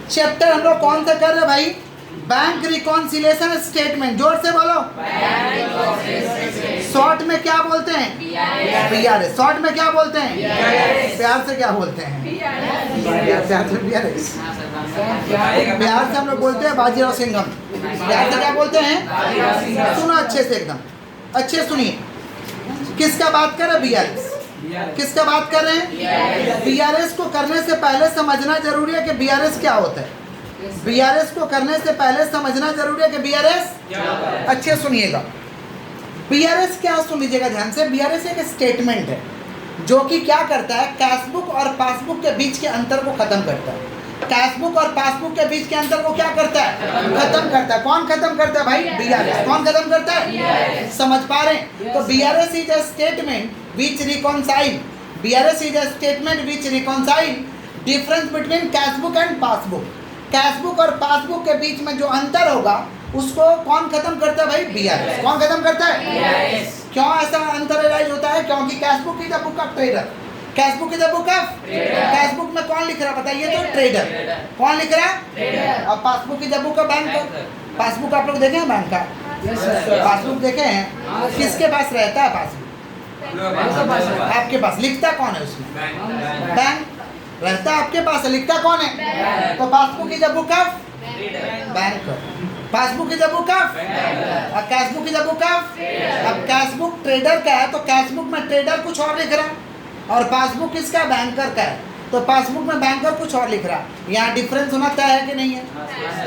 Chapter हम लोग कौन सा कर रहे हैं भाई? Bank reconciliation statement. जोर से बोलो। शॉर्ट में क्या बोलते हैं? बीआरएस। शॉर्ट में क्या बोलते हैं? प्यार से क्या बोलते हैं? प्यार से बीआरएस। प्यार से हम लोग बोलते हैं बाजीराव सिंघम। प्यार से क्या बोलते हैं? सुनो अच्छे से, एकदम अच्छे सुनिए। किसका बात कर रहे हैं? बीआरएस। किसका बात कर रहे हैं? बीआरएस को करने से पहले समझना जरूरी है कि बीआरएस क्या होता है। बीआरएस को करने से पहले समझना जरूरी है कि बीआरएस अच्छे सुनिएगा। बीआरएस क्या, सुन लीजिएगा ध्यान से। बीआरएस एक स्टेटमेंट है जो कि क्या करता है? कैशबुक और पासबुक के बीच के अंतर को खत्म करता है। कैशबुक और पासबुक के बीच के अंतर को क्या करता है? खत्म करता है। कौन खत्म करता है भाई? बीआरएस। कौन खत्म करता है? समझ पा रहे हैं? तो BRS is a statement which reconcile, BRS is a statement which reconcile difference between cashbook and passbook. Cashbook और पासबुक के बीच में जो अंतर होगा उसको कौन खत्म करता है भाई? बीआरएस। कौन खत्म करता है? क्यों ऐसा अंतर एराइज होता है? क्योंकि cashbook is the book of trader. Cashbook is the book of cashbook में कौन लिख रहा है बताइए तो? ट्रेडर। कौन लिख रहा है? और passbook is the book of bank. Passbook आप लोग देखे हैं बैंक का? पासबुक देखे हैं? किसके पास रहता है पासबुक? आपके पास। लिखता कौन है उसमें? बैंक। रहता आपके पास, लिखता कौन है? तो passbook is a book of bank. Passbook is a book of, cashbook is a book of. अब कैशबुक ट्रेडर का है तो कैशबुक में ट्रेडर कुछ और लिख रहा और पासबुक किसका? बैंकर का है तो पासबुक में बैंकर कुछ और लिख रहा। यहाँ डिफरेंस होना तय है कि नहीं है?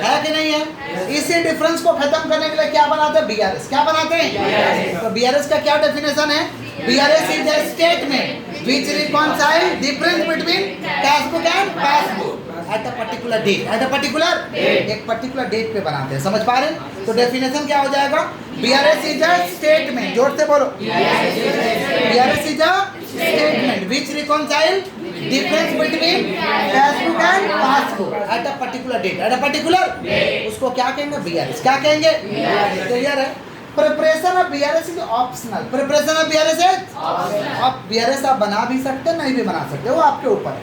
है कि नहीं है? इसी डिफरेंस को खत्म करने के लिए क्या बनाते हैं? बीआरएस। क्या बनाते हैं? तो बीआरएस का क्या डेफिनेशन है? BRS is a statement which reconcile difference between cashbook and passbook at a particular date। at a particular एक पर्टिकुलर डेट पे बनाते हैं। समझ पा रहे हैं? तो डेफिनेशन क्या हो जाएगा? BRS is a statement। जोर से बोलो। BRS is a statement which reconcile difference between cashbook and passbook at a particular date। at a particular उसको क्या कहेंगे? BRS। क्या कहेंगे? क्लियर है? Preparation of BRS is optional. Preparation of BRS है आप बीआरएस आप बना भी सकते हैं, नहीं भी बना सकते, वो आपके ऊपर है,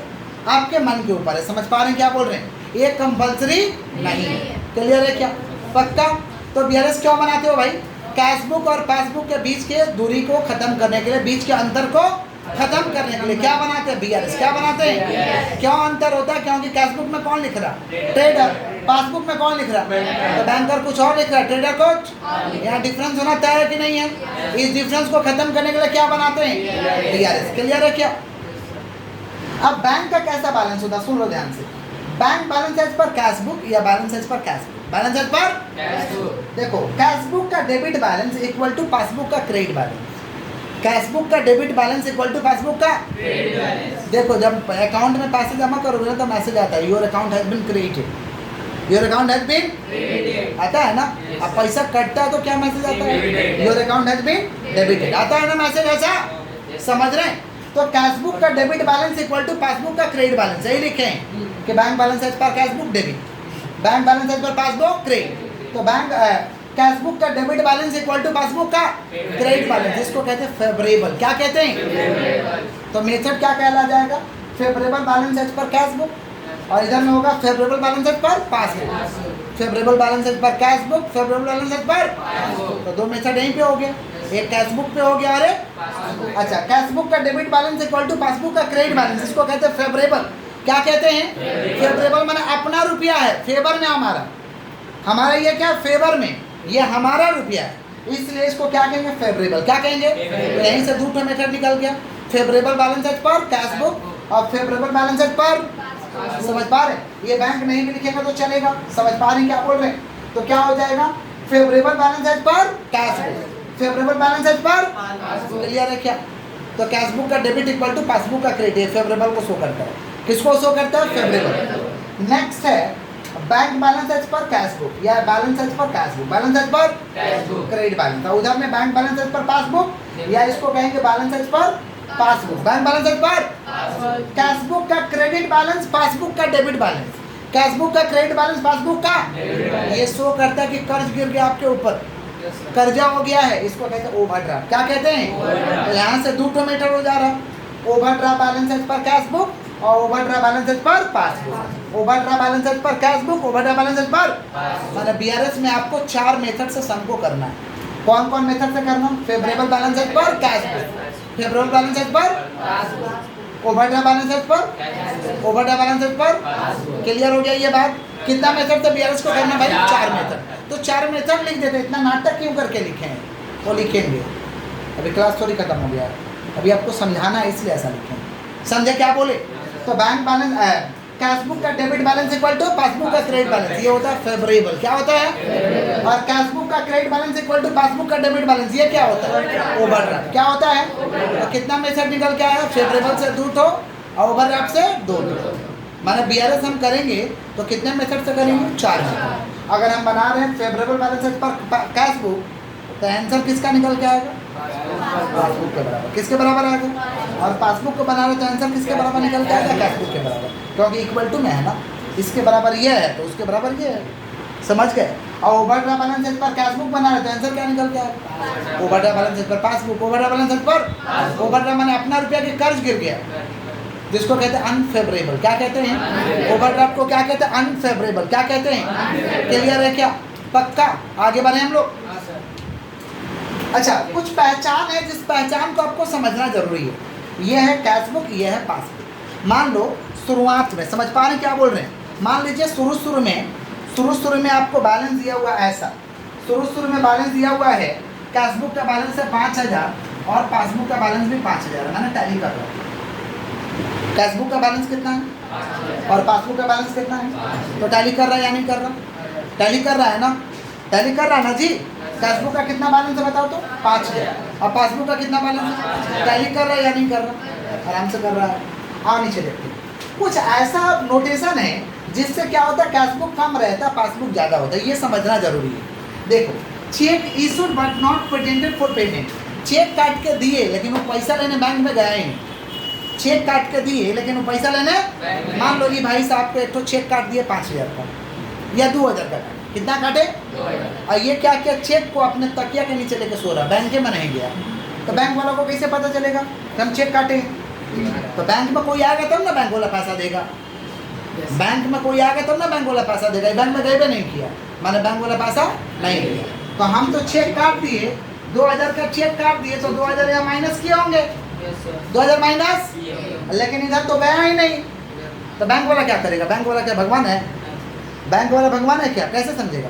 आपके मन के ऊपर है। समझ पा रहे हैं क्या बोल रहे हैं? ये कंपल्सरी नहीं है। क्लियर है क्या? पक्का? तो बीआरएस क्यों बनाते हो भाई? कैशबुक और पासबुक के बीच के दूरी को खत्म करने के लिए, बीच के अंतर को खत्म करने के लिए क्या बनाते हैं? बीआरएस। क्या बनाते हैं? क्यों अंतर होता है? क्योंकि कैशबुक में कौन लिख रहा? ट्रेडर। पासबुक में कौन लिख रहा? तो बैंकर कुछ और लिख रहा है, ट्रेडर कुछ। यहाँ डिफरेंस होना तय है कि नहीं है? इस डिफरेंस को खत्म करने के लिए क्या बनाते हैं? बीआरएस। क्लियर है क्या? अब बैंक का कैसा बैलेंस होता है? सुन लो ध्यान से। Bank balance as per cashbook या balance as per cashbook? Balance as per cashbook. देखो, कैशबुक का debit balance equal to passbook का क्रेडिट बैलेंस। कैशबुक का debit balance equal to passbook का क्रेडिट बैलेंस। देखो, जब अकाउंट में पैसे जमा करोगे ना तो मैसेज आता है your account has been created. Your account has been created आता है ना? अब पैसा कटता है तो क्या मैसेज आता है? Your account has been debited आता है ना मैसेज ऐसा? समझ रहे हैं? तो कैशबुक का debit balance equal to passbook का क्रेडिट बैलेंस। यही लिखे हैं कि bank balance as per cashbook debit, bank balance as per passbook credit. तो बैंक कैशबुक का debit balance equal to passbook का क्रेडिट बैलेंस, जिसको कहते हैं फेवरेबल। क्या कहते हैं? तो मेथड क्या कहला जाएगा? Favourable balance as per cashbook, और इधर में होगा favourable balance as per passbook. Favourable balance as per cashbook, favourable balance as per passbook. तो दो मेथड यहीं पे हो गया, एक कैशबुक पे हो गया और एक अच्छा। कैशबुक का debit balance equal to passbook का क्रेडिट बैलेंस, इसको कहते हैं फेवरेबल। क्या कहते हैं? फेवरेबल माने अपना रुपया है, फेवर में हमारा, हमारा ये क्या? फेवर में, ये हमारा रुपया है, इसलिए इसको क्या कहेंगे? फेवरेबल। क्या कहेंगे? यहीं से दूसरा मेथड निकल गया, favourable balance as per cashbook और फेवरेबल बैलेंस एज पर। समझ पा रहे? ये बैंक नहीं भी लिखेगा तो चलेगा। समझ पा रहे क्या बोल रहे हैं? तो क्या हो जाएगा? Favourable balance as per cashbook, favourable balance as per. Clear है क्या? तो कैशबुक का डेबिट इक्वल टू पासबुक का क्रेडिट, फेवरेबल को शो करता है। किसको शो करता है? फेवरेबल। नेक्स्ट है bank balance as per cashbook या balance as per cashbook, balance as per cashbook credit balance. तो उधर में bank balance as per passbook या इसको कहेंगे balance as per passbook, bank balance as per cashbook का credit balance, passbook का debit balance. Cashbook का क्रेडिट बैलेंस, पासबुक का ये शो करता है कि कर्ज गिर गया आपके ऊपर, कर्जा हो गया है, इसको कहते हैं ओवरड्राफ्ट। क्या कहते हैं? तो यहाँ से 2 मेथड हो जा रहा, overdraft balance as per cashbook और overdraft balance as per passbook, overdraft balance as per cash book, overdraft balance as per मतलब बीआरएस में आपको 4 मेथड से सम को करना है। कौन कौन मेथड से करना? Favourable balance as per cash book, favourable balance as per overdraft balance as per, overdraft balance as per. Clear हो गया ये बात? कितना मेथड से बीआरएस को करना भाई? 4 मेथड। तो 4 मेथड लिख देते, इतना नाटक क्यों करके लिखे हैं? वो लिखेंगे, अभी क्लास थोड़ी खत्म हो गया है, अभी आपको समझाना है इसलिए ऐसा लिखेंगे। समझे क्या बोले? तो बैंक बैलेंस, कैश बुक का debit balance equal to passbook का क्रेडिट बैलेंस, ये होता है फेवरेबल। क्या होता है? और कैश बुक का credit balance equal to passbook का डेबिट बैलेंस, ये क्या होता है? ओवरड्राफ्ट। क्या होता है? तो कितना मेथड निकल के आया? फेवरेबल से 2 ठो और ओवरड्राफ्ट से 2 ठो। माने बीआरएस हम करेंगे तो कितने मेथड से करेंगे? 4 मेथड। अगर हम बना रहे हैं favourable balance per cash book, तो आंसर किसका निकल के आएगा? पासबुक के बराबर। किसके बराबर आएगा? और पासबुक को बना रहे तो आंसर किसके बराबर निकल के आएगा? कैश बुक के बराबर, क्योंकि इक्वल टू में है ना, इसके बराबर ये है तो उसके बराबर ये है। समझ गए? और overdraft balance per cash book बना रहे तो आंसर क्या निकल के आएगा? ओवरड्राफ्ट बैलेंस पर पासबुक, ओवरड्राफ्ट बैलेंस पर ओवरड्राफ्ट माने अपना रुपया के कर्ज गिर गया, जिसको कहते हैं अनफेवरेबल। क्या कहते हैं? ओवरड्राफ्ट को क्या कहते हैं? अनफेवरेबल। क्या कहते हैं? क्लियर है क्या? पक्का? आगे बढ़े हम लोग। अच्छा, कुछ पहचान है जिस पहचान को आपको समझना जरूरी है। ये है कैश बुक, ये है पासबुक। मान लो शुरुआत में, समझ पा रहे हैं क्या बोल रहे हैं? मान लीजिए शुरू में आपको बैलेंस दिया हुआ ऐसा, शुरू में बैलेंस दिया हुआ है, कैश बुक का बैलेंस है 5000 और पासबुक का बैलेंस भी 5000 है। मैंने टैली कर रहा हूँ। कैश बुक का बैलेंस कितना है और पासबुक का बैलेंस कितना है? तो टैली कर रहा है या नहीं कर रहा? टैली कर रहा है ना? टैली कर रहा है ना जी? कैश बुक का कितना बैलेंस है बताओ तो? 5000। और पासबुक का कितना बैलेंस है? टैली कर रहा है या नहीं कर रहा? आराम से कर रहा है। आओ नीचे देखते हैं। कुछ ऐसा नोटेशन है जिससे क्या होता है? कैश बुक कम रहता है, पासबुक ज़्यादा होता है। ये समझना जरूरी है। देखो, cheque issued but not presented for payment. Cheque काट के दिए लेकिन वो पैसा लेने बैंक में गया ही नहीं। चेक काट के दिए लेकिन वो पैसा लेने, मान लो ये भाई साहब को एक तो चेक काट दिए 5000 का या 2000 का, कितना काटे? और ये क्या किया? चेक को अपने तकिया के नीचे लेके सो रहा, बैंक में नहीं गया। तो बैंक वालों को कैसे पता चलेगा कि हम चेक काटे? तो बैंक में कोई आएगा तब ना बैंक वाला पैसा देगा। बैंक में कोई आएगा तब ना बैंक वाला पैसा देगा। बैंक में गए भी नहीं किया, माने बैंक वाला पैसा नहीं दिया। तो हम तो चेक काट दिए, 2000 का चेक काट दिए, तो 2000 यहाँ माइनस किए होंगे, 2000 माइनस, लेकिन इधर तो गया ही नहीं। तो बैंक वाला क्या करेगा? बैंक वाला क्या भगवान है? बैंक वाला भगवान है क्या? कैसे समझेगा?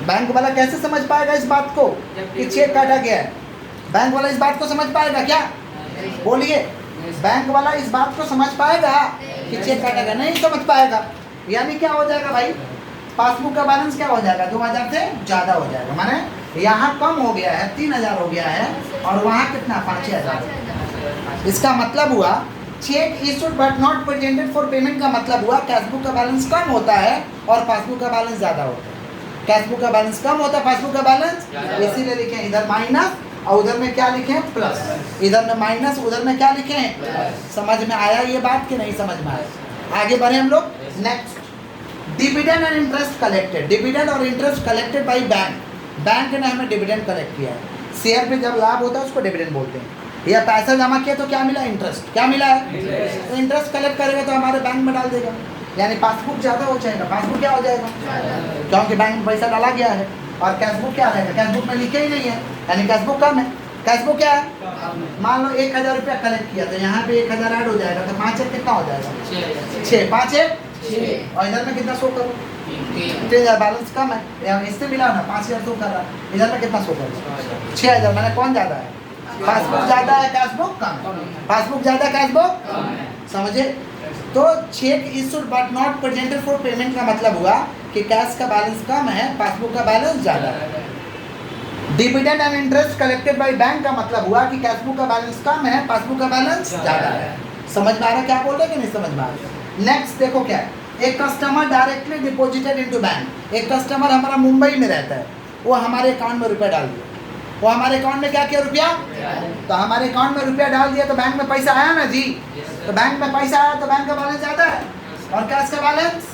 बैंक वाला कैसे समझ पाएगा इस बात को कि चेक काटा गया है? बैंक वाला इस बात को समझ पाएगा क्या? बोलिए, बैंक वाला इस बात को समझ पाएगा कि चेक काटा गया? नहीं समझ पाएगा। यानी क्या हो जाएगा भाई? पासबुक का बैलेंस क्या हो जाएगा? 2000 से ज़्यादा हो जाएगा। माने यहाँ कम हो गया है, 3000 हो गया है, और वहाँ कितना? 5000। इसका मतलब हुआ cheque issued but not presented for payment का मतलब हुआ कैश बुक का बैलेंस कम होता है और पासबुक का बैलेंस ज़्यादा होता है। कैश बुक का बैलेंस कम होता है, पासबुक का बैलेंस, इसीलिए लिखे इधर माइनस और उधर में क्या लिखे? प्लस। इधर में माइनस, उधर में क्या लिखे? समझ में आया ये बात कि नहीं समझ में आया? आगे बढ़े हम लोग। Next, dividend and interest collected. Dividend और interest collected by bank. Bank ने हमें डिविडेंड कलेक्ट किया है। शेयर पे जब लाभ होता है उसको डिविडेंड बोलते हैं। या पैसा जमा किया तो क्या मिला? इंटरेस्ट। क्या मिला है? तो इंटरेस्ट कलेक्ट करेगा तो हमारे बैंक में डाल देगा, यानी पासबुक ज़्यादा हो जाएगा। पासबुक क्या हो जाएगा? क्योंकि बैंक में पैसा डाला गया है। और कैश बुक क्या रहेगा? कैश बुक में लिखे ही नहीं है, यानी कैश बुक कम है। कैश बुक क्या है? मान लो 1000 रुपया कलेक्ट किया तो यहाँ पे 1000 ऐड हो जाएगा, तो 5 कितना हो जाएगा? 6। 5 और इधर में कितना शो करो? 3000। बैलेंस कम है, इससे मिला ना 5000 शो कर रहा है, इधर में कितना शो करो? 6000। मैंने कौन ज़्यादा है? पासबुक ज़्यादा है, कैश बुक कम है। पासबुक ज़्यादा, कैश बुक समझे? तो check issued but not presented for payment का मतलब हुआ कि कैश का बैलेंस कम है, पासबुक का बैलेंस ज़्यादा है। Dividend and interest collected by bank का मतलब हुआ कि कैश बुक का बैलेंस कम है, पासबुक का बैलेंस ज़्यादा है। समझ में आ रहा है क्या बोल रहे हैं कि नहीं समझ में आ रहा है? नेक्स्ट देखो क्या है, एक customer directly deposited into bank. एक कस्टमर हमारा मुंबई में रहता है, वो हमारे अकाउंट में रुपया डाल दिया। वो हमारे अकाउंट में क्या किया? रुपया। तो हमारे अकाउंट में रुपया डाल दिया तो बैंक में पैसा आया ना जी। तो बैंक में पैसा आया तो बैंक का बैलेंस ज़्यादा है, और कैश का बैलेंस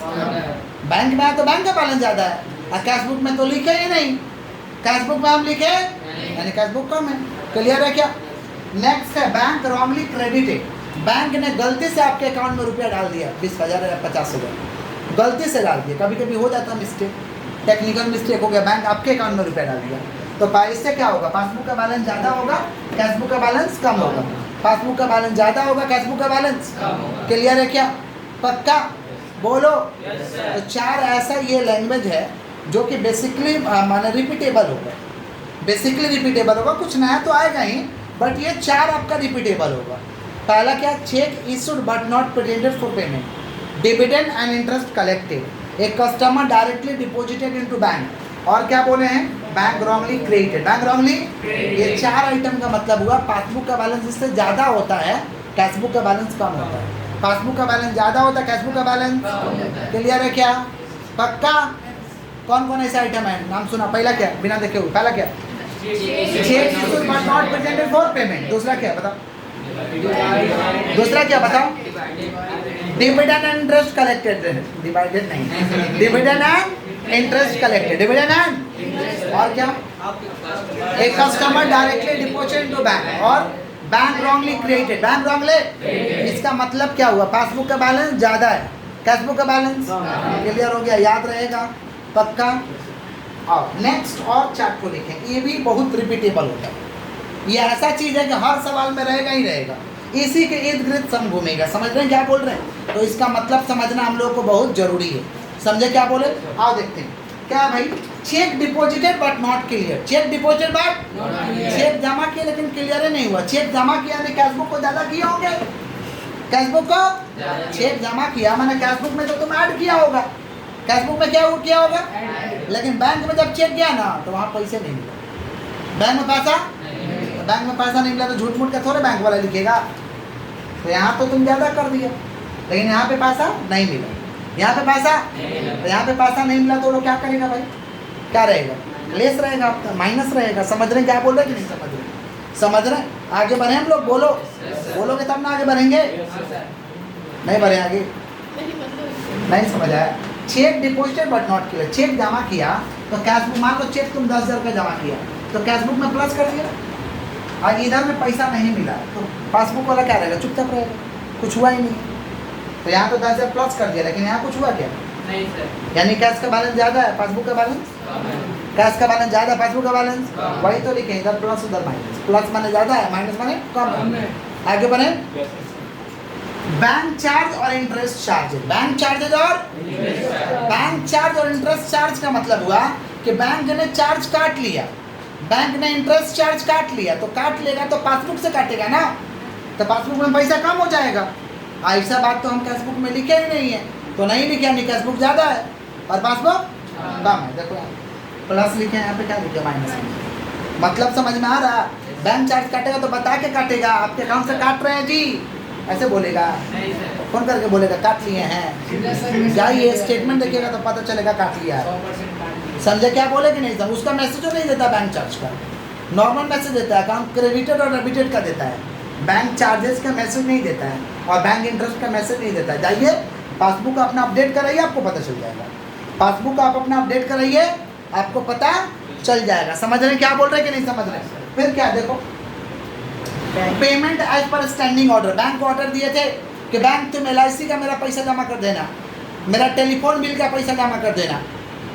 बैंक में आया तो बैंक का बैलेंस ज़्यादा है। और कैश बुक में तो लिखे ही नहीं, कैश बुक में हम लिखे यानी कैश बुक कम है। क्लियर है क्या? नेक्स्ट है बैंक रॉन्गली क्रेडिटेड। बैंक ने गलती से आपके अकाउंट में रुपया डाल दिया 20,000 या 50,000, गलती से डाल दिया, कभी कभी हो जाता मिस्टेक, टेक्निकल मिस्टेक हो गया, बैंक आपके अकाउंट में रुपया डाल दिया, तो इससे क्या होगा, पासबुक का बैलेंस ज़्यादा होगा, कैशबुक का बैलेंस कम होगा। पासबुक का बैलेंस ज़्यादा होगा, कैशबुक का बैलेंस क्लियर है क्या? पक्का बोलो। तो 4 ऐसा ये लैंग्वेज है जो कि बेसिकली माने रिपीटेबल होगा, बेसिकली रिपीटेबल होगा, कुछ नया तो आएगा ही, बट ये 4 आपका रिपीटेबल होगा। पहला क्या, cheque issued but not presented for payment, dividend and interest collected, A customer directly deposited into bank, और क्या बोले हैं, bank wrongly created, bank wrongly. ये 4 आइटम का मतलब हुआ पासबुक का बैलेंस इससे ज़्यादा होता है, कैशबुक का बैलेंस कम होता है। पासबुक का बैलेंस ज़्यादा होता है, कैशबुक का बैलेंस क्लियर है क्या? पक्का। कौन कौन ऐसे आइटम है, नाम सुना? पहला क्या, बिना देखे हुए, पहला क्या, cheque issued but not presented for payment. दूसरा क्या बताओ, दूसरा क्या बताओ, dividend and interest collected, divided नहीं, dividend and interest collected, dividend and, और क्या, एक customer directly deposited into bank, और bank wrongly created, bank wrongly. इसका मतलब क्या हुआ, पासबुक का बैलेंस ज़्यादा है, कैशबुक का बैलेंस क्लियर हो गया, याद रहेगा पक्का। और नेक्स्ट और चार्ट को लिखें, ये भी बहुत रिपीटेबल होता है, ये ऐसा चीज़ है कि हर सवाल में रहेगा ही रहेगा, इसी के इर्द गिर्द सम घूमेगा। समझ रहे हैं क्या बोल रहे हैं? तो इसका मतलब समझना हम लोग को बहुत जरूरी है, समझे क्या बोले? आओ देखते हैं क्या भाई, cheque deposited but not clear, cheque deposited but, cheque जमा किया लेकिन क्लियर ही नहीं हुआ, चेक जमा किया ने कैशबुक को ज़्यादा किए होंगे, कैशबुक को चेक जमा किया मैंने कैशबुक में तो तुम ऐड किया होगा, कैशबुक में क्या किया होगा, लेकिन बैंक में जब चेक गया ना तो वहाँ पैसे नहीं मिले, बैंक में पैसा, बैंक में पैसा नहीं मिला तो झूठ मूठ का थोड़े बैंक वाला लिखेगा, तो यहाँ तो तुम ज़्यादा कर दिया, लेकिन यहाँ पे पैसा नहीं मिला, यहाँ पे पैसा, तो यहाँ पे पैसा नहीं मिला तो लोग क्या करेगा भाई, क्या रहेगा, लेस रहेगा आपका, माइनस रहेगा। समझ रहे हैं क्या बोल रहे हैं कि नहीं समझ रहे? समझ रहे हैं? आगे बढ़े हम लोग, बोलो, बोलोगे तब ना आगे बढ़ेंगे, नहीं बढ़े आगे, नहीं समझ आया। Cheque deposited but not clear, cheque जमा किया तो कैशबुक, मान लो चेक तुम 10,000 का जमा किया तो कैशबुक में प्लस कर दिया, आज इधर में पैसा नहीं मिला तो पासबुक वाला क्या रहेगा, चुपचाप रहेगा, कुछ हुआ ही नहीं। तो यहाँ तो 10,000 प्लस कर दिया, लेकिन यहाँ कुछ हुआ क्या, नहीं सर, यानी कैश का बैलेंस ज़्यादा है, पासबुक का बैलेंस, कैश का बैलेंस ज़्यादा, पासबुक का बैलेंस वही तो लिखे, इधर प्लस उधर माइनस, प्लस माने ज़्यादा है, माइनस माने कम है। आगे बढ़े, बैंक चार्ज और इंटरेस्ट चार्ज, बैंक चार्जेज और बैंक चार्ज और इंटरेस्ट चार्ज का मतलब हुआ कि बैंक ने चार्ज काट लिया, बैंक ने इंटरेस्ट चार्ज काट लिया, तो काट लेगा तो पासबुक से काटेगा ना, तो पासबुक में पैसा कम हो जाएगा। ऐसा बात तो हम कैशबुक में लिखे ही नहीं है, तो नहीं लिखे, यानी कैशबुक ज़्यादा है और पासबुक कम है। देखो प्लस लिखे हैं, यहाँ पे क्या लिखे, माइनस लिखे, मतलब समझ में आ रहा? बैंक चार्ज काटेगा तो बता के काटेगा, आपके अकाउंट से काट रहे हैं जी, ऐसे बोलेगा, फोन करके बोलेगा काट लिए हैं, जाइए स्टेटमेंट देखिएगा तो पता चलेगा काट लिया है। समझे क्या बोले कि नहीं समझ? उसका मैसेज नहीं देता बैंक चार्ज का, नॉर्मल मैसेज देता है, अकाउंट क्रेडिटेड और डेबिटेड का देता है, बैंक चार्जेस का मैसेज नहीं देता है और बैंक इंटरेस्ट का मैसेज नहीं देता है। जाइए पासबुक अपना अपडेट कराइए, आपको पता चल जाएगा, पासबुक आप अपना अपडेट कराइए, आपको पता चल जाएगा। समझ रहे क्या बोल रहे हैं कि नहीं समझ रहे? फिर क्या देखो, payment as per standing order, bank को ऑर्डर दिए थे कि बैंक तुम LIC का मेरा पैसा जमा कर देना, मेरा टेलीफोन बिल का पैसा जमा कर देना,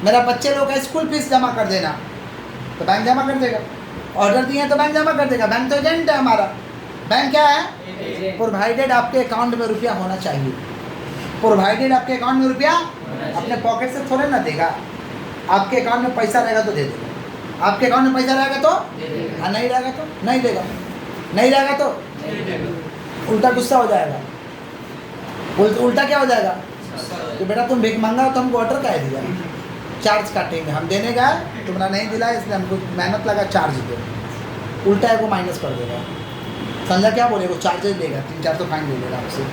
मेरा बच्चे लोग का स्कूल फीस जमा कर देना, तो बैंक जमा कर देगा। ऑर्डर दिए तो बैंक जमा कर देगा, बैंक तो एजेंट है हमारा। बैंक क्या है? प्रोवाइडेड आपके अकाउंट में रुपया होना चाहिए, प्रोवाइडेड आपके अकाउंट में रुपया अपने पॉकेट से थोड़े ना देगा, आपके अकाउंट में पैसा रहेगा तो दे देगा, आपके अकाउंट में पैसा रहेगा तो, और नहीं रहेगा तो नहीं देगा, नहीं रहेगा तो उल्टा गुस्सा हो जाएगा, उल्टा क्या हो जाएगा कि बेटा तुम भीख मांगा तो हमको ऑर्डर कह दिया, चार्ज काटेंगे, हम देने गए तुम्हारा नहीं दिला इसलिए हमको मेहनत लगा चार्ज दो, उल्टा है वो माइनस कर देगा। समझा क्या बोले? वो चार्जेस देगा, 300-400 फाइन ले लेगा आपसे,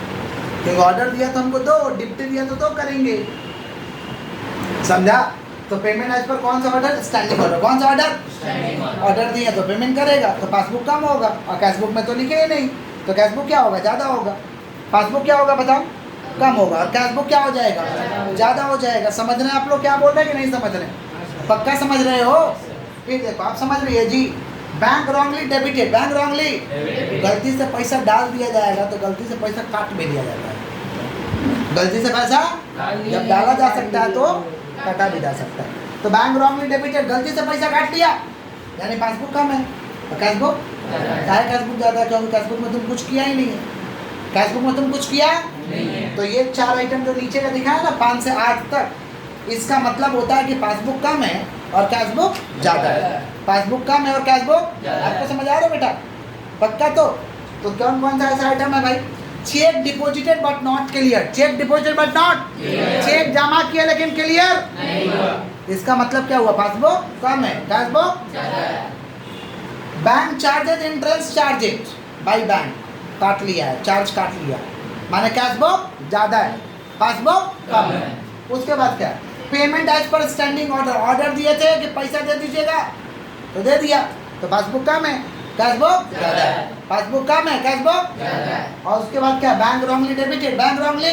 क्योंकि ऑर्डर दिया तो हमको दो, डिप्टी दिया तो दो करेंगे। समझा? तो पेमेंट एज पर कौन सा ऑर्डर? Standing order. कौन सा ऑर्डर? ऑर्डर दिया तो पेमेंट करेगा, तो पासबुक कम होगा, और कैशबुक में तो लिखे ही नहीं, तो कैशबुक क्या होगा? ज़्यादा होगा। पासबुक क्या होगा बताओ? कम होगा, और कैशबुक क्या हो जाएगा? ज़्यादा हो जाएगा। समझ रहे हैं आप लोग क्या बोल रहे हैं कि नहीं समझ रहे हैं? पक्का समझ रहे हो? फिर देखो आप समझ रही है जी, bank wrongly debited, bank wrongly गलती से पैसा डाल दिया जाएगा तो गलती से पैसा काट भी दिया जाता है। गलती से पैसा जब डाला जा सकता है तो काटा भी जा सकता है। तो बैंक रॉन्गली डेबिटेड, गलती से पैसा काट लिया यानी पासबुक कम है। और कैशबुक चाहे कैशबुक ज़्यादा है क्योंकि कैशबुक में तुम कुछ किया ही नहीं है, कैशबुक में तुम कुछ किया नहीं है। तो ये 4 आइटम जो नीचे का दिखा है ना 5 से 8 तक, इसका मतलब होता है कि पासबुक कम है और कैशबुक ज़्यादा है। पासबुक कम है और कैशबुक, आपको समझ आ रहा है बेटा? पक्का? तो कौन कौन सा ऐसा आइटम है भाई? Cheque deposited but not clear, cheque deposited but not, cheque जमा किया लेकिन क्लियर नहीं हुआ। इसका मतलब क्या हुआ? पासबुक कम है, कैशबुक ज़्यादा है। Bank charges interest charges by bank काट लिया है, चार्ज काट लिया, माने कैशबुक ज़्यादा है, पासबुक कम है। उसके बाद क्या? Payment as per standing order, order दिए थे कि पैसा दे दीजिएगा तो दे दिया, तो पासबुक कम है, कैशबुक ज़्यादा है। पासबुक कम है, कैशबुक ज़्यादा है। और उसके बाद क्या? Bank wrongly debited, bank wrongly,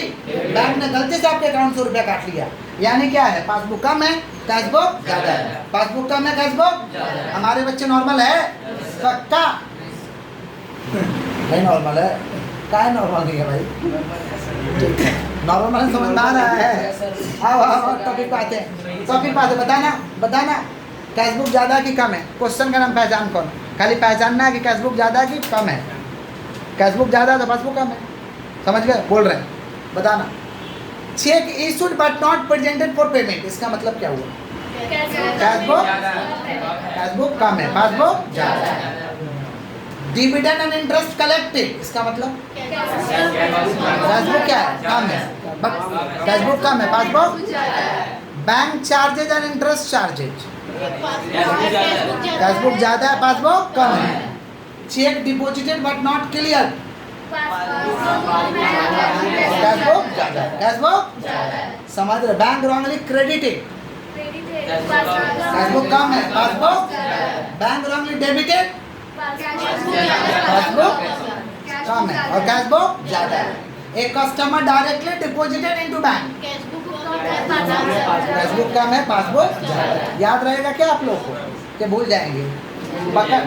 bank ने गलती से आपके अकाउंट से रुपया काट लिया, यानी क्या है? पासबुक कम है, कैशबुक ज़्यादा है। पासबुक कम है, कैशबुक। हमारे बच्चे नॉर्मल है? पक्का नहीं नॉर्मल है? क्या है नॉर्मल नहीं है भाई? नॉर्मल समझ में आ रहा है? आओ टॉपिक पे आते हैं, टॉपिक पे आते। बताना कैशबुक ज़्यादा कि कम है? क्वेश्चन का नाम पहचान कौन, खाली पहचानना है कि कैशबुक ज़्यादा कि कम है। कैशबुक ज़्यादा है तो पासबुक कम है, समझ गए? बोल रहे हैं, बताना। Check issued but not presented for payment, इसका मतलब क्या हुआ? कैशबुक कम है, पासबुक ज़्यादा है। डिविडेंड एंड इंटरेस्ट कलेक्टेड, इसका मतलब कैशबुक क्या है? कम है, कैशबुक कम है, passbook. Bank charges and interest charges, cashbook ज़्यादा है, पासबुक कम है। Cheque deposited but not clear, cashbook ज़्यादा है, कैशबुक समझ रहे? बैंक रॉन्गली क्रेडिटेड, कैशबुक कम है, passbook. Bank wrongly debited, passbook कम है और कैशबुक ज़्यादा है। एक customer directly deposited into bank, cashbook कम है, पासबुक ज़्यादा है। याद रहेगा क्या आप लोग को कि भूल जाएंगे?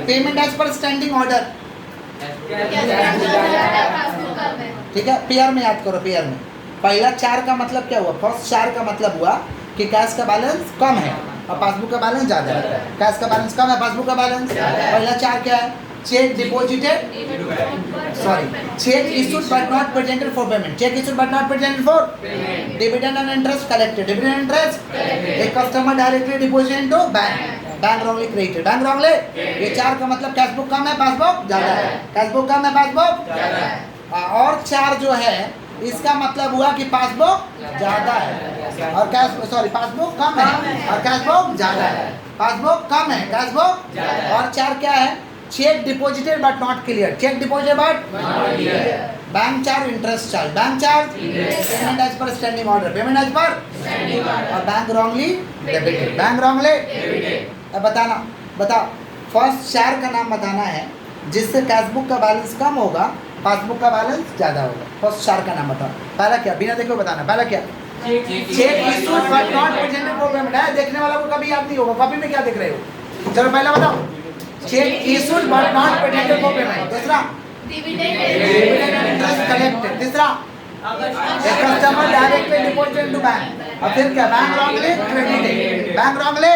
Payment as per standing order, ठीक है? पेयर में याद करो, पेयर में पहला 4 का मतलब क्या हुआ? फर्स्ट 4 का मतलब हुआ कि कैश का बैलेंस कम है और पासबुक का बैलेंस ज़्यादा है। कैश का बैलेंस कम है, पासबुक का बैलेंस पहला 4 क्या है? Cheque deposited, cheque issued but not presented for payment, cheque issued but not presented for dividend and interest collected, dividend interest. एक customer directly deposit into bank, bank wrongly credited, bank wrongly. ये 4 का मतलब cashbook कम है, passbook ज़्यादा है, cashbook कम है, पासबुक ज़्यादा है। और 4 जो है इसका मतलब हुआ कि पासबुक ज़्यादा है और पासबुक कम है और कैशबुक ज़्यादा है, पासबुक कम है, कैशबुक। और 4 क्या है? Cheque deposited but not clear, cheque deposited but bank charge, interest charge, bank charge, payment as per standing order, payment as per, और bank wrongly debited, bank wrongly. अब बताओ फर्स्ट 4 का नाम बताना है जिससे कैशबुक का बैलेंस कम होगा, पासबुक का बैलेंस ज़्यादा होगा। फर्स्ट 4 का नाम बताओ। पहला क्या? बिना देखे बताना। पहला क्या? Cheque issued but not presented for payment है, देखने वाला को कभी याद नहीं होगा, कॉपी में क्या देख रहे हो? चलो पहला बताओ, check issued but not presented for payment. दूसरा, डिविडेंड एंड इंटरेस्ट कलेक्टेड। तीसरा, एक customer directly deposit into bank. और फिर क्या? Bank wrongly credited, bank wrongly.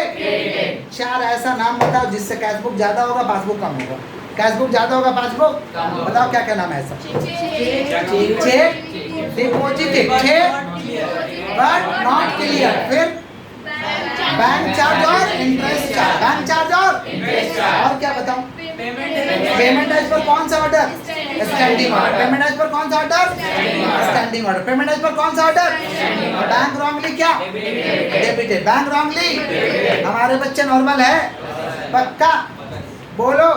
4 ऐसा नाम बताओ जिससे कैशबुक ज़्यादा होगा, पासबुक कम होगा। कैशबुक ज़्यादा होगा, पासबुक बताओ क्या क्या नाम है ऐसा? Cheque deposited, cheque but not clear, फिर बैंक चार्ज और इंटरेस्ट चार्ज, बैंक चार्ज और इंटरेस्ट चार्ज। और क्या बताऊं? पेमेंट एज पर कौन सा order? Standing order. Payment as per कौन सा order? Standing order. Payment as per कौन सा ऑर्डर? बैंक रॉन्गली क्या? Debited, bank wrongly. हमारे बच्चे नॉर्मल है? पक्का बोलो?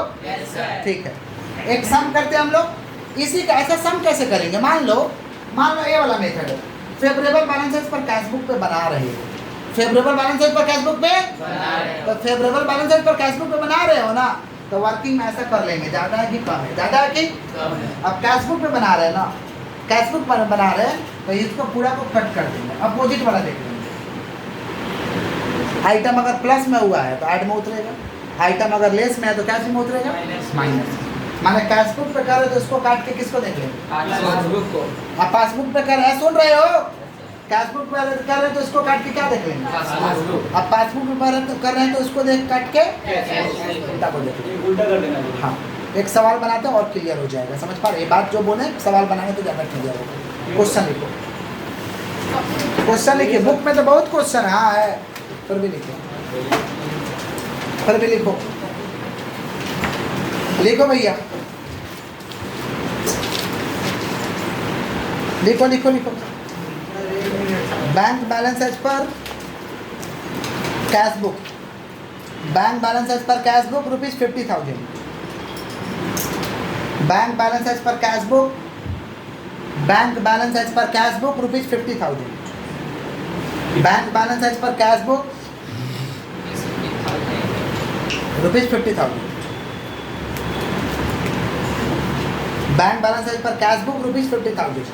ठीक है। एक सम करते हैं हम लोग। इसी का ऐसा सम कैसे करेंगे? मान लो ये वाला मेथड है, फेवरेबल बैलेंसेस पर कैशबुक पे बना रहे हो, फेवरेबल बैलेंसेस पर कैशबुक पे तो फेवरेबल बैलेंसेस पर कैशबुक पे बना रहे हो ना, तो वर्किंग में ऐसा कर लेंगे, ज़्यादा है कि कम है, ज़्यादा है कि कम है। अब कैशबुक पे बना रहे हैं ना, कैशबुक पर बना रहे हैं तो इसको पूरा को कट कर देंगे, अपोजिट वाला देख लेंगे। आइटम अगर प्लस में हुआ है तो ऐड में उतरेगा, आइटम अगर लेस में है तो क्या चिन्ह उतरेगा? माइनस। माने कैश बुक पे कर रहे तो इसको काट के किसको देंगे? पासबुक को। आप पासबुक पे कर रहे हैं, सुन रहे हो? कैश बुक पे कर रहे हैं तो इसको काट के क्या देख लेंगे? पासबुक। अब पासबुक पे कर रहे हैं तो इसको देख काट के उल्टा को देख लेंगे। उल्टा कर देना। हाँ, एक सवाल बनाते हैं और क्लियर हो जाएगा। समझ पा रहे? ये बात जो बोले सवाल बनाने तो ज़्यादा क्लियर होगा। क्वेश्चन लिखो, क्वेश्चन लिखिए। बुक में तो बहुत क्वेश्चन हाँ है, फिर भी लिखो, फिर भी लिखो, लिखो भैया, लिखो लिखो लिखो। Bank balance as per cash book, bank balance as per cash book ₹50,000। Bank balance as per cash book, bank balance as per cash book ₹50,000। Bank balance as per cash book ₹50,000। Bank balance as per cash book ₹50,000।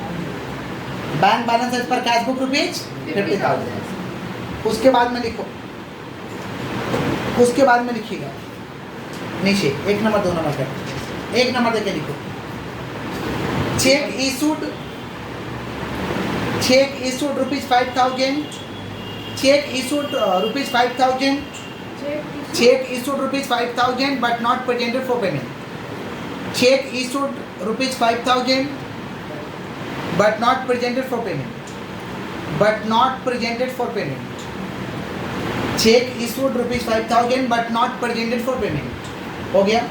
Bank balance as per cash book ₹50,000। उसके बाद में लिखो, उसके बाद में लिखिएगा नीचे 1 number 2 number का 1 नंबर देके लिखो। Check issued ₹5,000। Check issued ₹5,000। Check issued ₹5,000 but not presented for payment. Check issued ₹5,000 but not presented for payment. But not presented for payment. Check issued ₹5,000 but not presented for payment. हो गया?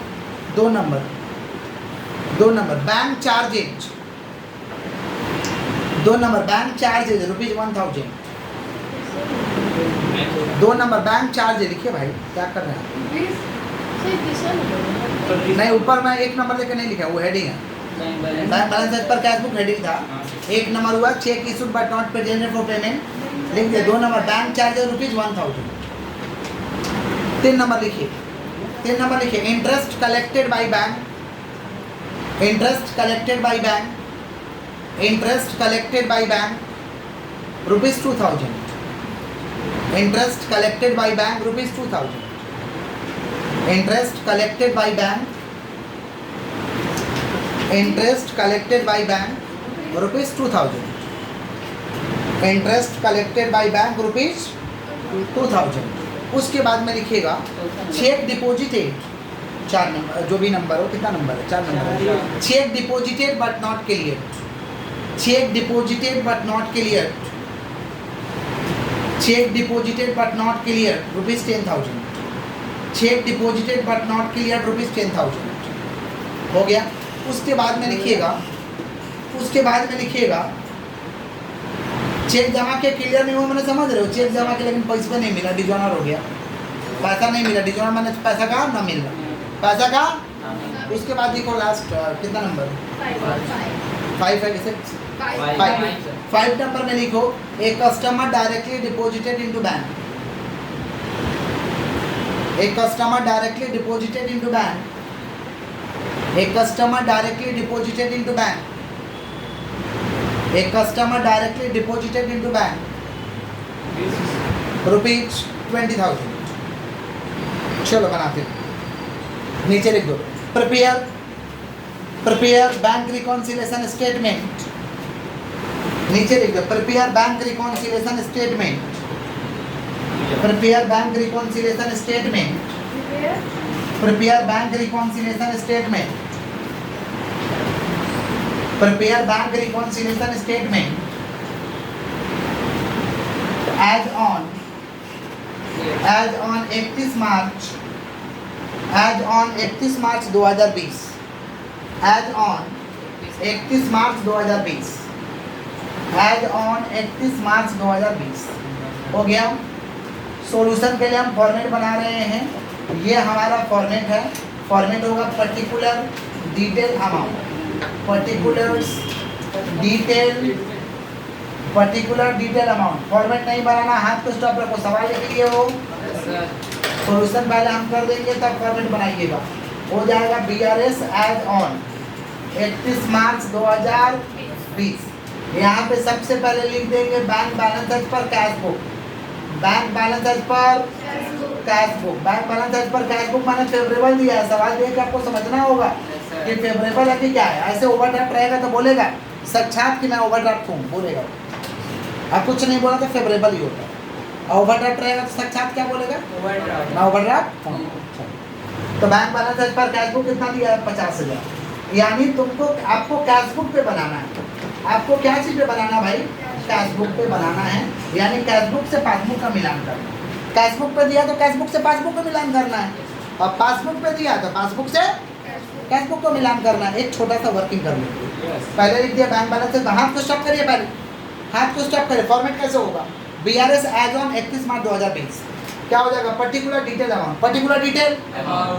2 number. Bank charges 2 number. Bank charges ₹1,000। 2 number bank charges लिखिए भाई, क्या कर रहे हैं? नहीं, ऊपर मैं 1 नंबर लेकर नहीं लिखा, वो हेडिंग है। Bank balance as per cash book heading था। 1 नंबर हुआ cheque issued but not presented for payment, लिख दिया। 2 नंबर बैंक चार्जेस ₹1,000। 3 नंबर लिखिए, 3 नंबर लिखिए। Interest collected by bank, interest collected by bank, interest collected by bank ₹2,000। Interest collected by bank ₹2,000। Interest collected by bank, interest collected by bank ₹2,000। Interest collected by bank ₹2,000। उसके बाद में लिखिएगा check deposited, 4 number, जो भी number हो, कितना number है? 4 number. Cheque deposited but not clear, cheque deposited but not clear, cheque deposited but not clear ₹10,000। Check deposited but not clear ₹10,000। हो गया? उसके बाद में लिखिएगा, उसके बाद में लिखिएगा चेक जमा के क्लियर नहीं हुआ, मैंने समझ रहे हो? चेक जमा के लेकिन पैसा नहीं मिला, डिजोनर हो गया, पैसा नहीं मिला। डिजोनर मैंने पैसा कहा ना मिल रहा, पैसा कहा। उसके बाद लिखो लास्ट कितना नंबर? 5 है। किसे? 5 नंबर में लिखो ए customer directly deposited into bank, A customer directly deposited into bank, a customer directly deposited into bank, a customer directly deposited into bank ₹20,000। चलो बनाते हैं, नीचे लिख दो प्रिपेयर बैंक रिकॉन्सिलेशन स्टेटमेंट। नीचे लिख दो prepare bank reconciliation statement, prepare bank reconciliation statement, prepare bank reconciliation statement, prepare bank reconciliation statement as on 31 March 2020, as on 31 March 2020, as on 31 March 2020। हो गया? सॉल्यूशन के लिए हम फॉर्मेट बना रहे हैं, ये हमारा फॉर्मेट है। फॉर्मेट होगा particular detail amount, particular detail amount. Format नहीं बनाना, हाथ को स्टॉप रखो। सवाल लिख लिए हो, सॉल्यूशन पहले हम कर देंगे तब फॉर्मेट बनाइएगा। हो जाएगा BRS एज ऑन 31 मार्च 2020। यहाँ पे सबसे पहले लिख देंगे bank balance per cash book, bank balance as per cash book. Bank balance as per cash book मैंने फेवरेबल दिया है। सवाल देख के आपको समझना होगा कि फेवरेबल है कि क्या है। ऐसे ओवरड्राफ्ट रहेगा तो बोलेगा साक्षात कि मैं ओवरड्राफ्ट हूँ, बोलेगा। अब कुछ नहीं बोला तो फेवरेबल ही होता है। और ओवरड्राफ्ट रहेगा तो साक्षात क्या बोलेगा, मैं ओवरड्राफ्ट हूँ। तो bank balance as per cash book कितना दिया है, 50,000। यानी तुमको आपको कैश बुक पे बनाना है। आपको क्या चीज़ पे बनाना भाई, कैश बुक पे बनाना है। यानी कैश बुक से पासबुक का मिलान करना। कैश बुक पे दिया तो कैश बुक से पासबुक का मिलान करना है, और पासबुक पे दिया तो पासबुक से कैश बुक को मिलान करना है। एक छोटा सा वर्किंग कर लीजिए। पहले लिख दिया बैंक बैलेंस से, हाथ को स्टॉप करिए, पहले हाथ को स्टॉप करिए। फॉर्मेट कैसे होगा, BRS एज ऑन 31 मार्च 2020 क्या हो जाएगा, particular detail amount. Particular detail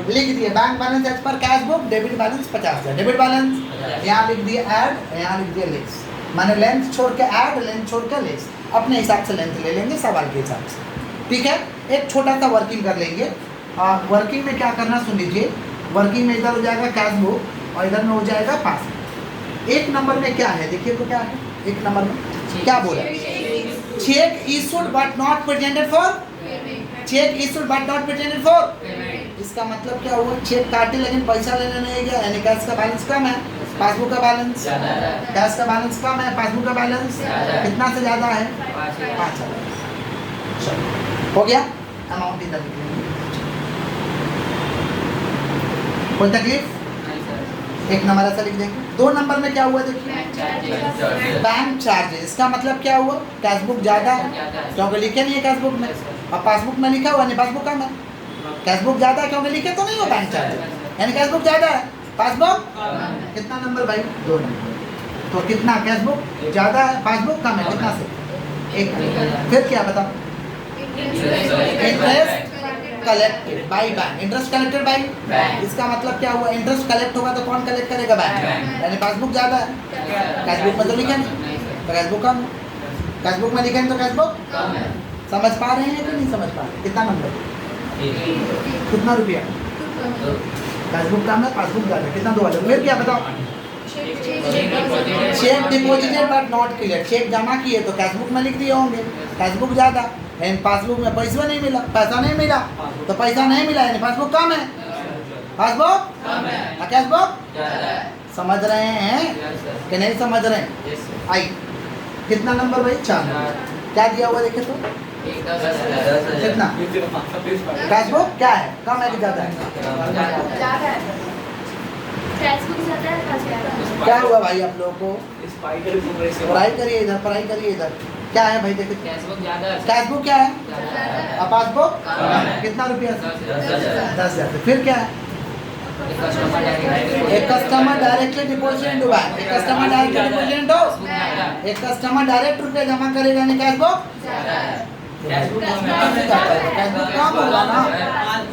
लिख दिए, bank balance as per cash book, debit balance 50,000। Debit balance यहाँ लिख दिए ऐड, यहाँ लिख दिए लेस। माने लेंथ छोड़ के ऐड, लेंथ छोड़ के लेस। अपने हिसाब से लेंथ ले लेंगे सवाल के हिसाब से, ठीक है। एक छोटा सा वर्किंग कर लेंगे। वर्किंग में क्या करना सुन लीजिए। वर्किंग में इधर हो जाएगा कैश बुक और इधर में हो जाएगा पासबुक। एक नंबर में क्या है देखिए, तो क्या है एक नंबर में क्या बोला, check issued but not presented for, check issued but not presented for. इसका मतलब क्या हुआ, चेक काटे लेकिन पैसा लेने नहीं गया, यानी कैश का बैलेंस कम है, पासबुक का बैलेंस, कैश का बैलेंस कम है, पासबुक का बैलेंस कितना से ज़्यादा है, 5,000। हो गया, अमाउंट इधर लिख लेंगे। कोई तकलीफ, एक नंबर ऐसा लिख देंगे। 2 नंबर में क्या हुआ देखिए, बैंक चार्जेस। इसका मतलब क्या हुआ, कैश बुक ज़्यादा है क्योंकि लिखे नहीं है कैश बुक में, और पासबुक में लिखा हुआ नहीं, पासबुक कम है। कैश बुक ज़्यादा है क्योंकि लिखे तो नहीं हो बैंक चार्जेस, यानी कैश बुक ज़्यादा है, पासबुक कितना नंबर भाई, 2 नंबर। तो कितना, कैश बुक ज़्यादा है, पासबुक कम है, कितना से, 1। फिर क्या बताओ, interest collected by bank. Interest collected by bank, इसका मतलब क्या हुआ, इंटरेस्ट कलेक्ट होगा तो कौन कलेक्ट करेगा, बैंक। यानी पासबुक ज़्यादा है, कैश बुक में तो लिखे नहीं, तो कैश बुक कम है। कैश बुक में लिखे नहीं तो कैश बुक कम है। समझ पा रहे हैं कि नहीं समझ पा रहे, कितना नंबर, कितना रुपया, कैश बुक कम है, पासबुक ज़्यादा, कितना, 2,000। फिर क्या बताओ, cheque deposited but not clear. Cheque जमा किए तो कैश बुक में लिख दिए होंगे, कैश बुक ज़्यादा, यानी पासबुक में पैसा नहीं मिला, पैसा नहीं मिला तो पैसा नहीं मिला, यानी पासबुक कम है, पासबुक कम है, कैश बुक। समझ रहे हैं कि नहीं समझ रहे हैं, आई कितना नंबर भाई, 4 नंबर। क्या दिया हुआ देखे तो, कितना, कैश बुक क्या है, कम है कि ज़्यादा है, क्या हुआ भाई आप लोगों को, पढ़ाई करिए इधर, पढ़ाई करिए इधर। क्या है भाई देखिए, कैश बुक क्या है, और पासबुक कितना रुपया, 10,000। फिर क्या है, एक customer directly deposit into bank, एक कस्टमर डायरेक्टली डिपॉजिट इनटू, एक कस्टमर डायरेक्ट रुपया जमा करेगा, यानी कैश बुक, कैश बुक कम होगा ना।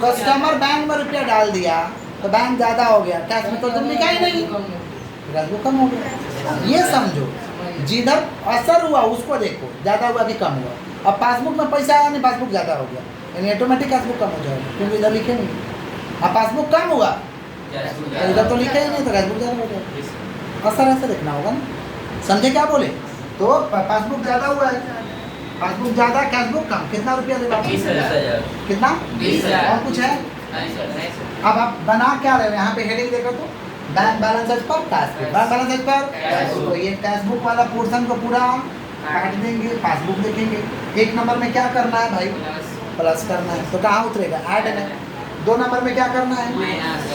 कस्टमर बैंक में रुपया डाल दिया तो बैंक ज़्यादा हो गया, कैश में तो तुम लिखा ही नहीं, कैश बुक कम हो गया। ये समझो, जिधर असर हुआ उसको देखो, ज़्यादा हुआ कि कम हुआ। अब पासबुक में पैसा आया नहीं, पासबुक ज़्यादा हो गया, यानी ऑटोमेटिक कैश बुक कम हो जाएगा, क्योंकि इधर लिखे नहीं। अब पासबुक कम हुआ तो इधर तो लिखे ही नहीं, तो कैश बुक ज़्यादा हो जाएगा। असर ऐसे देखना होगा ना, समझे क्या बोले। तो पासबुक ज़्यादा हुआ है, पासबुक ज़्यादा, कैश बुक कम, कितना रुपया देगा, कितना, 20,000। और कुछ है, अब आप बना क्या रहे हो, यहाँ पे हेडिंग देखो तो bank balance as per cash book, bank balance as per, तो ये कैश बुक वाला पोर्शन को पूरा काट देंगे, पासबुक देखेंगे। 1 नंबर में क्या करना है भाई, प्लस करना है, तो कहाँ उतरेगा, ऐड में। 2 नंबर में क्या करना है,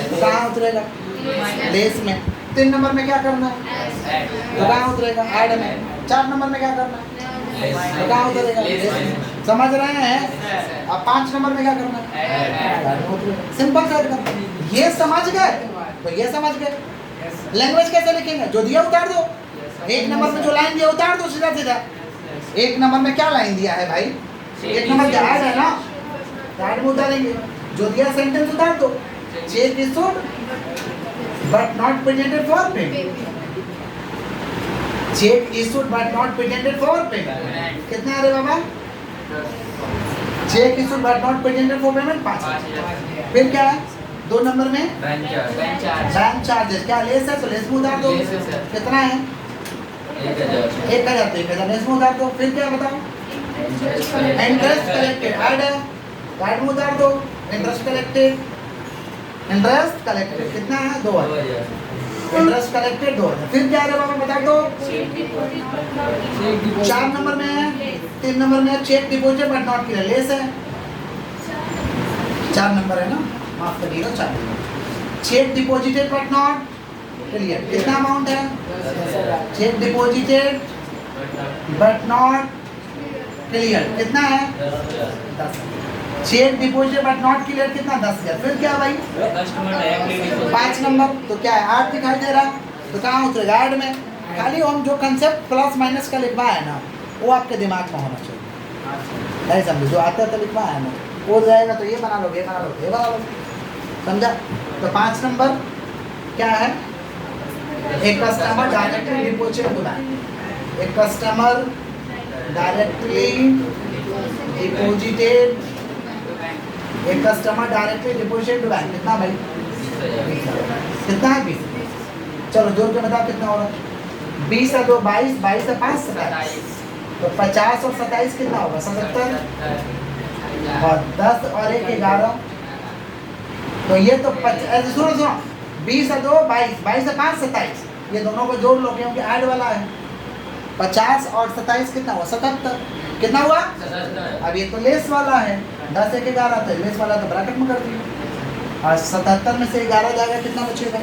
तो कहाँ उतरेगा, लेस में। 3 नंबर में क्या करना है, तो कहाँ उतरेगा, ऐड में। 4 नंबर में क्या करना है, तो कहाँ उतरेगा, लेस में। समझ रहे हैं। अब 5 नंबर में क्या करना है, सिंपल सा करना। ये समझ गए तो ये समझ गए। लैंग्वेज कैसे लिखेंगे, जो दिया उतार दो। 1 नंबर में जो लाइन दिया उतार दो सीधा सीधा। 1 नंबर में क्या लाइन दिया है भाई, 1 नंबर क्या है ना, ऐड में उतारेंगे। जो दिया सेंटेंस उतार दो, cheque issued but not presented for payment, cheque issued but not presented for payment. कितने आ रहे बाबा, cheque issued but not presented for payment 5। फिर क्या है 2 नंबर में, बैंक चार्जेस। क्या लेस है तो लेस में उतार दो, कितना है 1,000, तो 1,000 लेस में उतार दो। फिर क्या बताओ, इंटरेस्ट कलेक्टेड ऐड है, ऐड में उतार दो। इंटरेस्ट कलेक्टेड, इंटरेस्ट कलेक्टेड कितना है 2000, इंटरेस्ट कलेक्टेड 2000। फिर क्या है बाबा बता दो। 4 नंबर में है, 3 नंबर में cheque deposit but not clear, less है। 4 नंबर है ना, माफ करिएगा 4 number. Cheque deposited but not clear कितना अमाउंट है। Cheque deposited but not clear कितना है 10। Cheque deposit but not clear कितना 10,000। फिर क्या भाई 5 नंबर तो क्या है 8 दिखाई दे रहा, तो कहाँ उतरेगा ऐड में। खाली हम जो कंसेप्ट प्लस माइनस का लिखवा है ना वो आपके दिमाग में होना चाहिए, नहीं समझे। जो आता है तो लिखवा है ना वो जाएगा तो ये बना लो, ये बना लो, ये बना लो, समझा। तो 5 नंबर क्या है, एक customer directly deposit to bank, एक कस्टमर डायरेक्टली डिपॉजिटेड, एक customer directly deposit to bank कितना भाई 20,000। कितना है 20। चलो जोड़ के बताओ कितना हो रहा है। 20 और 2 22, 22 और 5 27, तो 50 और 27 कितना होगा 77, और 10 और 1 11, तो ये तो सुनो सुनो 20 और 2 22, 22 और 5 27, ये दोनों को जोड़ लो क्योंकि ऐड वाला है। 50 और 27 कितना हुआ 77, कितना हुआ 77। अब ये तो लेस वाला है, 10 1 11 था, लेस वाला तो ब्रैकेट में कर दिया, और 77 में से 11 जाएगा कितना बचेगा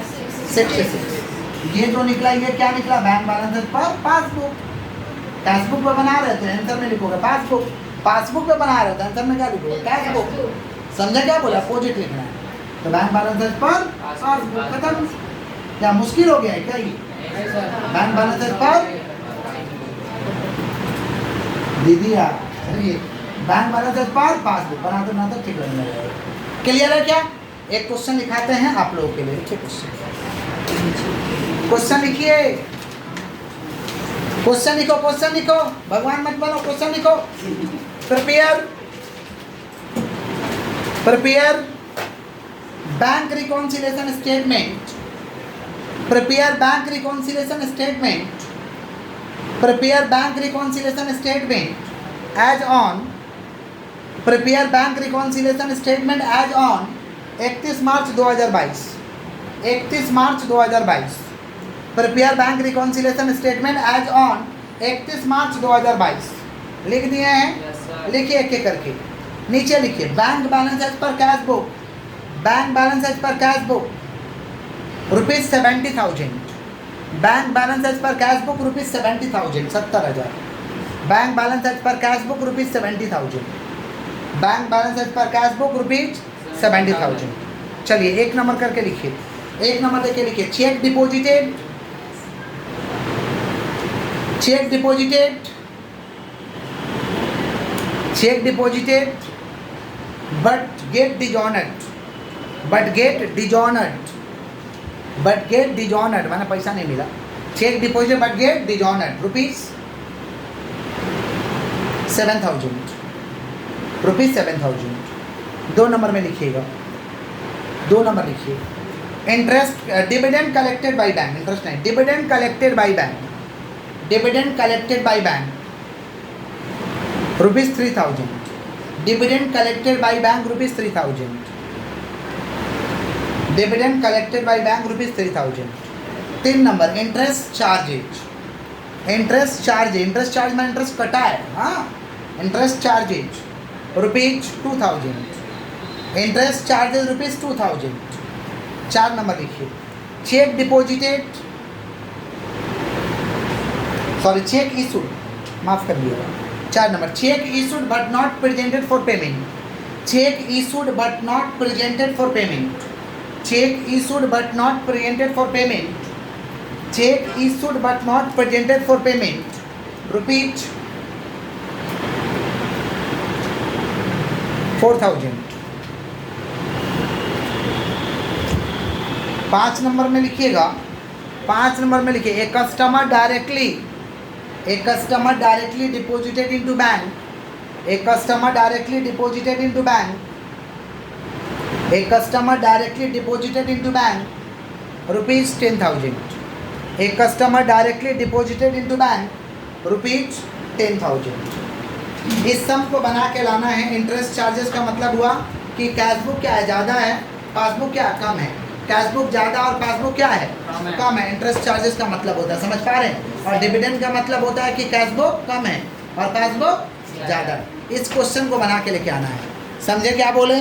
66। ये जो निकला ये क्या निकला, बैंक बैलेंस पर पासबुक। पासबुक पे बना रहे थे आंसर में लिखोगे पासबुक, पासबुक पे बना रहे थे आंसर में क्या लिखोगे पासबुक। समझा क्या बोला, अपोजिट लिखना है। तो बैंक बैलेंस पर पासबुक खत्म। क्या मुश्किल हो गया है क्या ये, बैंक बैलेंस पर दीदी बैंक बैलेंस पर पासबुक बना दो ना तो ठीक लगने लगेगा। क्लियर है क्या। एक क्वेश्चन लिखाते हैं आप लोगों के लिए, ठीक क्वेश्चन लिखिए, क्वेश्चन लिखो, क्वेश्चन लिखो, भगवान मत बनो, क्वेश्चन लिखो। Prepare prepare bank reconciliation statement, prepare bank reconciliation statement, prepare bank reconciliation statement as on, prepare bank reconciliation statement as on 31 March 2022, 31 March 2022। Prepare bank reconciliation statement as on 31 March 2022 लिख दिए हैं। लिखिए एक एक करके, नीचे लिखिए bank balance as per cash book, bank balance as per cash book ₹70,000, bank balance as per cash book ₹70,000, 70,000। Bank balance as per cash book ₹70,000, bank balance as per cash book ₹70,000। चलिए एक नंबर करके लिखिए, एक number देके लिखिए cheque deposited, cheque deposited, cheque deposited but get dishonoured, but get dishonoured, but get dishonoured माने पैसा नहीं मिला। Cheque deposit but get dishonoured ₹7,000, ₹7,000। 2 number में लिखिएगा, 2 नंबर लिखिए interest dividend collected by bank, interest नहीं dividend collected by bank, dividend collected by bank ₹3,000, dividend collected by bank ₹3,000, dividend collected by bank ₹3,000। 3 number interest charges, interest charge, interest charge में interest कटा है, हाँ interest charges ₹2,000, interest charges ₹2,000। 4 number लिखिए cheque deposited, sorry cheque issued, माफ कर दिएगा। 4 number cheque issued but not presented for payment, cheque issued but not presented for payment, cheque issued but not presented for payment, cheque issued but not presented for payment ₹4,000। 5 number में लिखिएगा, 5 number में लिखिए a customer directly, a customer directly deposited into bank, A customer directly deposited into bank, A customer directly deposited into bank ₹10,000, A customer directly deposited into bank ₹10,000। इस सम को बना के लाना है। इंटरेस्ट चार्जेस का मतलब हुआ कि कैश बुक क्या है, ज़्यादा है, पासबुक क्या है, कम है। कैश बुक ज़्यादा और पासबुक क्या है, कम है। इंटरेस्ट चार्जेस का मतलब होता है, समझ पा रहे हैं। और डिविडेंड का मतलब होता है कि कैश बुक कम है और पासबुक ज़्यादा है। इस क्वेश्चन को बना के लेके आना है, समझे क्या बोले।